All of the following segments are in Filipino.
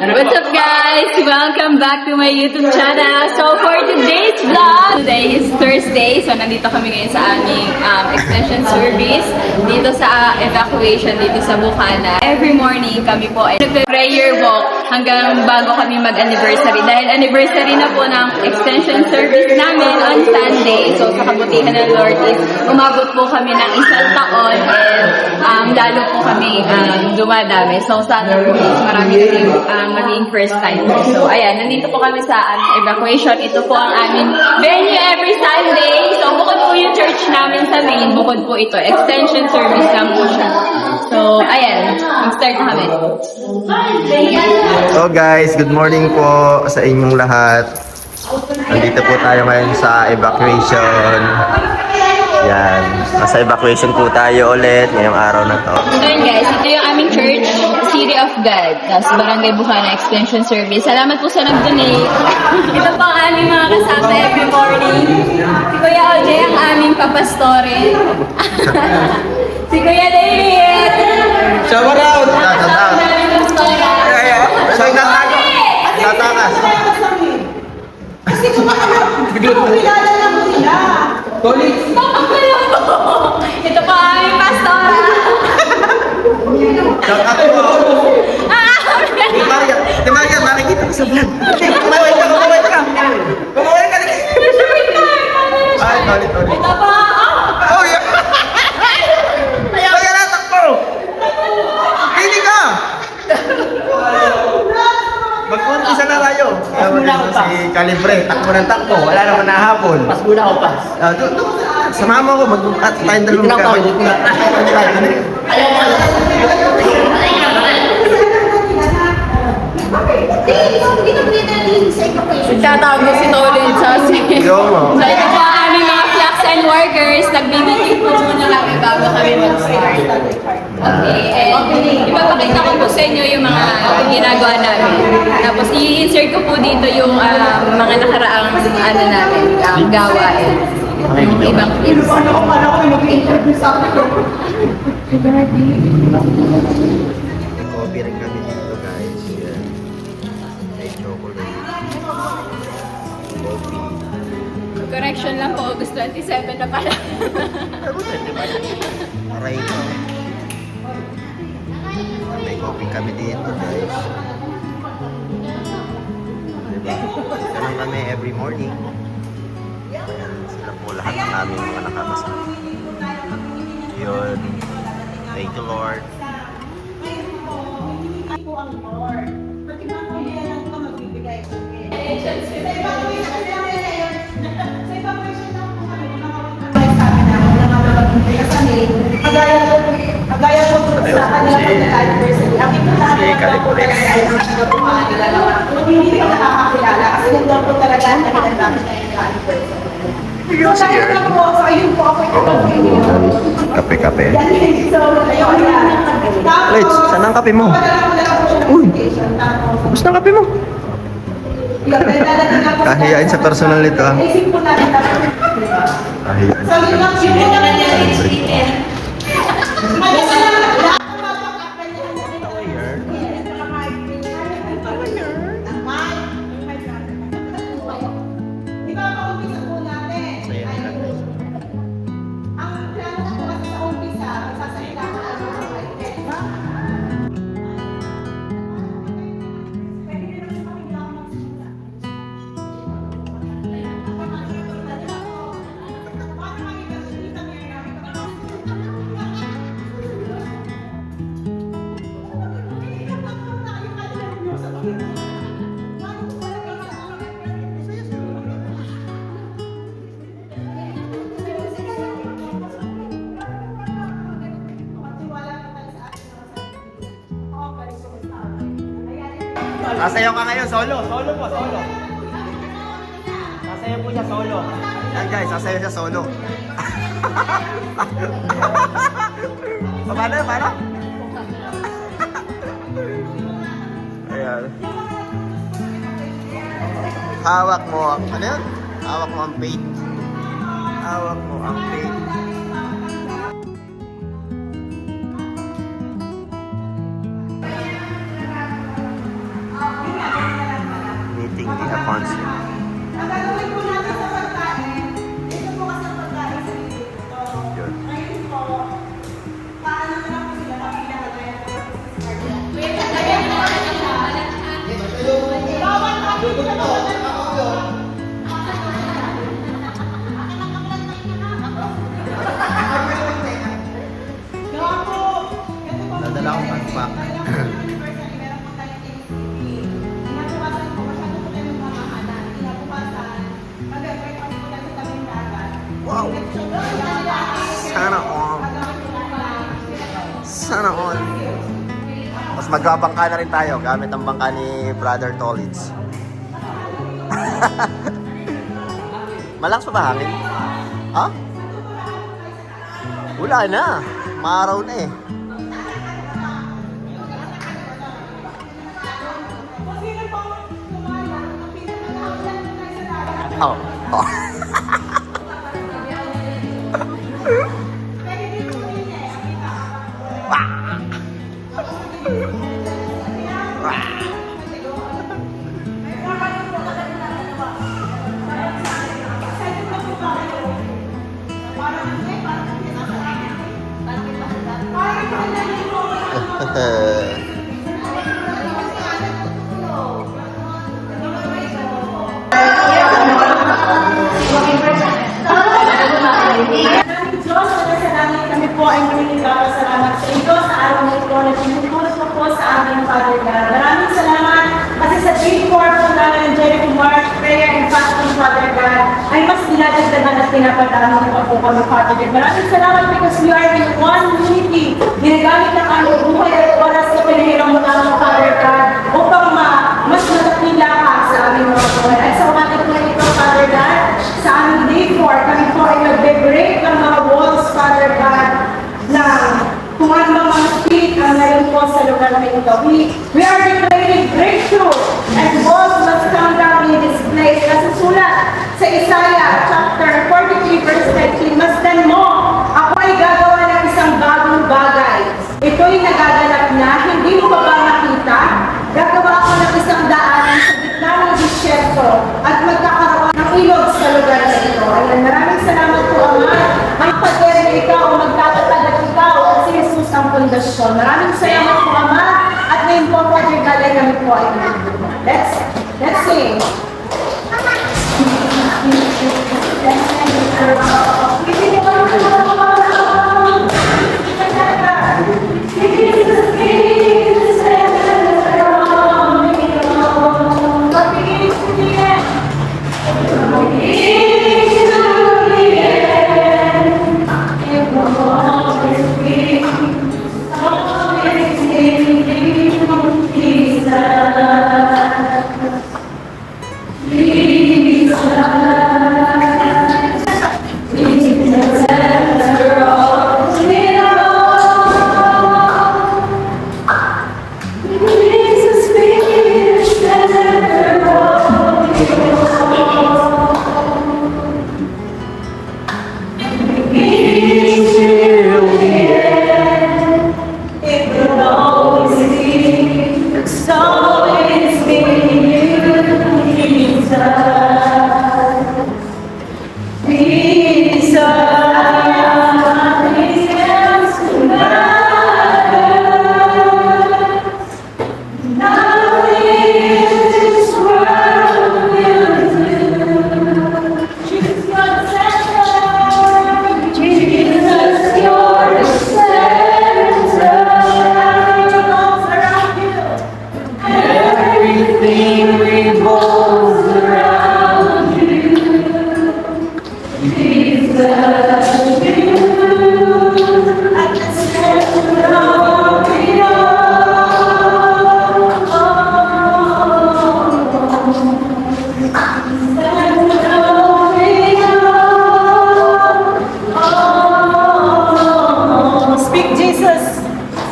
What's up guys? Welcome back to my YouTube channel. So for today's vlog, today is Thursday. So nandito kami ngayon sa aming extension service dito sa evacuation dito sa Bukana. Every morning kami po ay nagpe-prayer walk hanggang bago kami mag-anniversary. Dahil anniversary na po ng extension service namin on Sunday. So sa kabutihan ng Lord is umabot po kami ng 1 taon and lalo po kami dumadami. So sana po is marami maging first time. So ayan, nandito po kami sa evacuation. Ito po ang aming venue every Sunday. So bukod po yung church namin sa main, bukod po ito. Extension service lang po siya. So ayan, mag-start na kami. So guys, good morning po sa inyong lahat. Nandito po tayo ngayon sa evacuation. Yan, nasa evacuation po tayo ulit ngayong araw na to. So yun guys, ito yung aming church, City of God. Tapos Barangay Bukana Extension Service. Salamat po sa nag-donate. Ito po ang aming mga kasama every morning. Si Kuya OJ ang aming papastore. Si Kuya David. Shower out! Shout out! So, natakas. Kasi kumilala lang mo sila. Ito po ang aming pastora. Shout out po. Maria, makikita ko sa vlog. Kumaway ka. Kumaway ka. Ay, tolit. Ito po. Oh, yeah. Ayaw ka na, takbo. Pili ka. Mag-umpisa na tayo. Si Calibre, takbo ng takbo. Wala naman nahapon. Pas muna ako, pas. Samahan mo ako, mag-at tayong dalawang magkakawin. Ayaw mo. Nagtatago si Tolin sa si. Yo, mo. So ito po ang aming mga flax and workers. Nagbibitin po muna kami bago kami mag-start. Okay, and ipapakita ko po sa inyo yung mga ginagawa namin. Tapos i-insert ko po dito yung mga nakaraang namin, gawain. Yung ibang tips. Coffee rin kami dito, guys. Yan. May chocolate. Coffee. Correction lang po, August 27 na pala. Aray ko. May coffee kami dito, guys. Diba? Ganun kami every morning. Ayan, sila po lahat ng aming mga nakakasama. Yun. Thank you, Lord. Po ang Lord. Pati mga kuya lang ito magbibigay. Sa evacuation lang yan. Sa evacuation lang po kami. Sa amin na mga magbibigay kasi kagaya po sa kanila anniversary. Ang importante lang po talaga ay mga nilalawa. Hindi ko nakakakilala kasi nandun po talaga ang kanilang namin na yung anniversary. So dahil lang po, so ayun po ako Kape-kape. So ayun na. Wait, saan ang kape mo? Uy, gusto ng kape mo? Kahiyain sa personal nito, ah. Kahiyain So yun lang yun naman yan. Sasayaw ka ngayon, solo po. Sasayaw po siya solo. Yan guys, sasayaw siya solo. Paano? Ayan. Hawak mo ang, ano yun? Hawak mo ang paint. Hawak mo ang paint. Meeting, hindi na concert. Ang gagawin po natin sa pagkain, ito po kasi ang pagkain sa video ko. Yun. Ngayon po, paano na lang po sila makilala kaya po sa Maria. Bawal kami sa Gawa po, ito po. Nadala akong backpack. Meron po tayong ACP. Kinabukasan po, masyado po tayo magmamahalan. Kinabukasan, mag-break kami po tayo sa tabing dagat. Wow! Sana all. Sana all. Mas magbabangka na rin tayo gamit ang bangka ni Brother Tolitz. Malakas pa ba hangin? Ha? Wala na. Maaraw na eh. Oh. Oh. Diyos, salamat kami po ay salamat sa iyo sa araw na ito na tinutulot mo po sa aming Father God. Maraming salamat kasi sa day 4 po namin ng Jericho March, prayer and fasting, Father God, ay mas dinadagdagan at pinapadama mo po kami, Father God. Maraming salamat because we are in one unity. Ginagamit ng aming buhay at oras na pinahiram mo namin, Father God, upang mas matakila ka sa aming mga buhay. At sa umating po ito, Father God, sa aming day 4, kami po ay nagbe-break ng mga walls, Father God, na kung ano mga spirit ang ngayon po sa lugar na ito. We are declaring breakthrough and walls must come down in this place. Nasusulat sa Isaiah chapter 43 verse 19, masdan mo, ako ay gagawa ng isang bagong bagay. Ito'y nagaganap na, hindi mo pa ba makita? Gagawa ako ng isang daanan sa gitna ng disyerto at magkakaroon ng ilog sa lugar na ito. Ayan, maraming salamat po, Ama. Ang pader na ikaw, magtatatag at ikaw at si Jesus ang pundasyon. Maraming salamat po, Ama. At ngayon po, Father God, ay kami po ay Let's sing.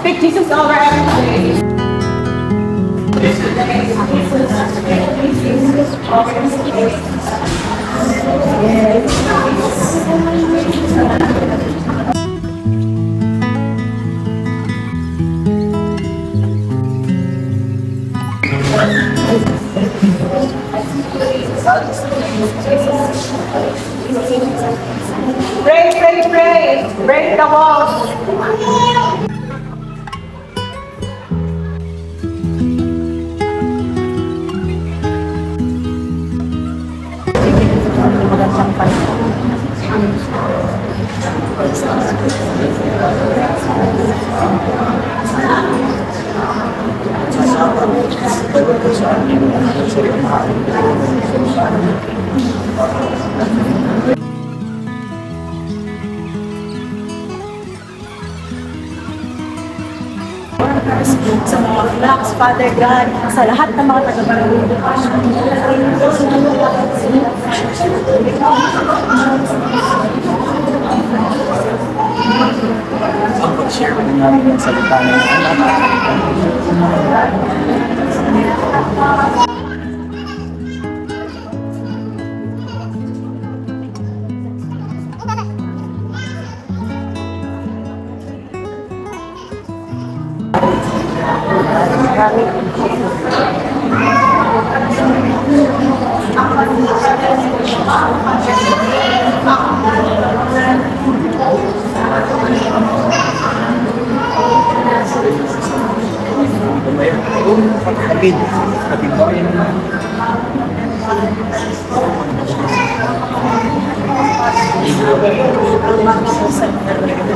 Speak Jesus over everything. Yes. Pray, pray, pray. Break the walls. Sa mga flocks, Father God, sa lahat ng mga taga-barangay. Ang pag-share ko namin yung salita ng anak. Kapit. Kapit mo yun.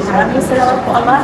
Maraming salamat po, Ama.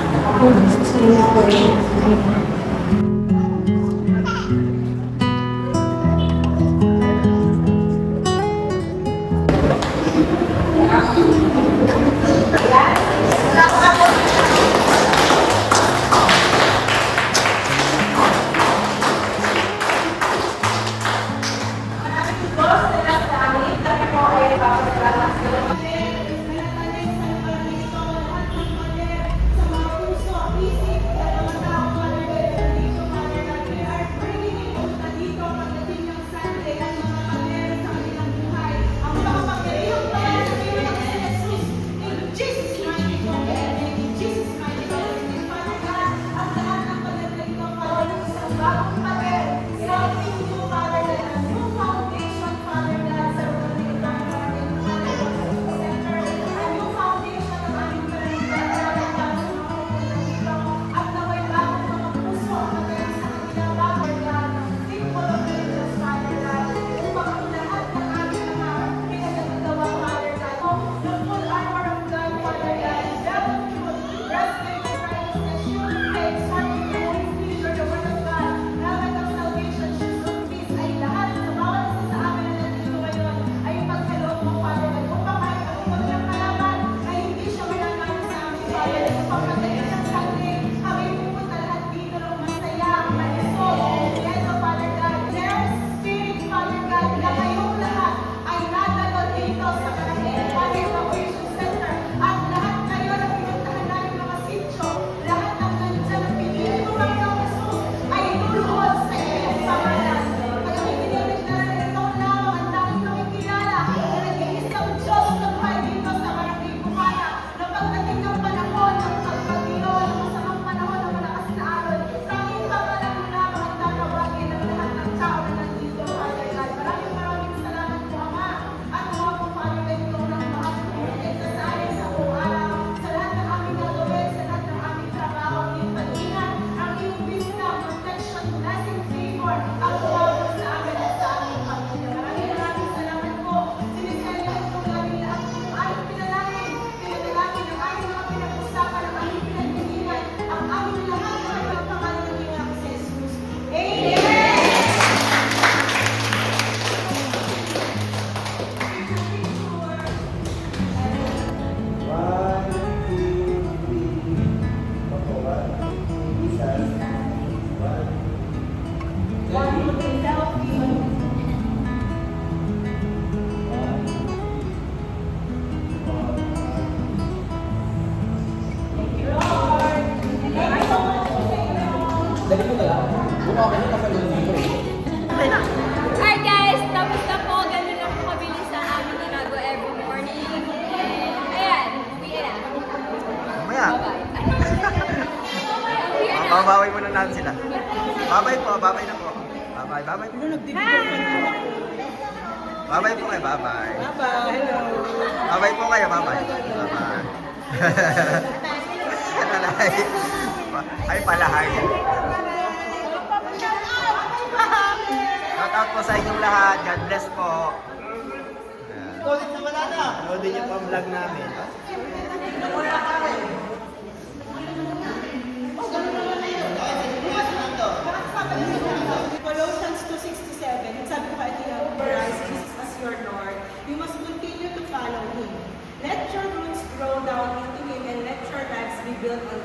Alright guys, tapos na po. Ganun lang po kabilis ang aming ginagawa every morning. And ayan, uwi na. Mamaya. Bye-bye. Uwi na. Babawi muna natin sila. Babay po, babay na po. Babay. Bye-bye. Bye-bye. Ano, nagdibigyan ka na ako. Bye-bye po kayo. Bye-bye. Bye-bye. Hello. Bye-bye po kayo. Bye-bye. Bye-bye. Palay. Ay, palahay. Shout out po sa inyong lahat. God bless po. Ulit na wala na. Ulit niyo po ang vlog namin. Colossians 2:67, sabi ko kay Tia, "Whereas Jesus as your Lord, you must continue to follow Him. Let your roots grow down into Him and let your lives be built on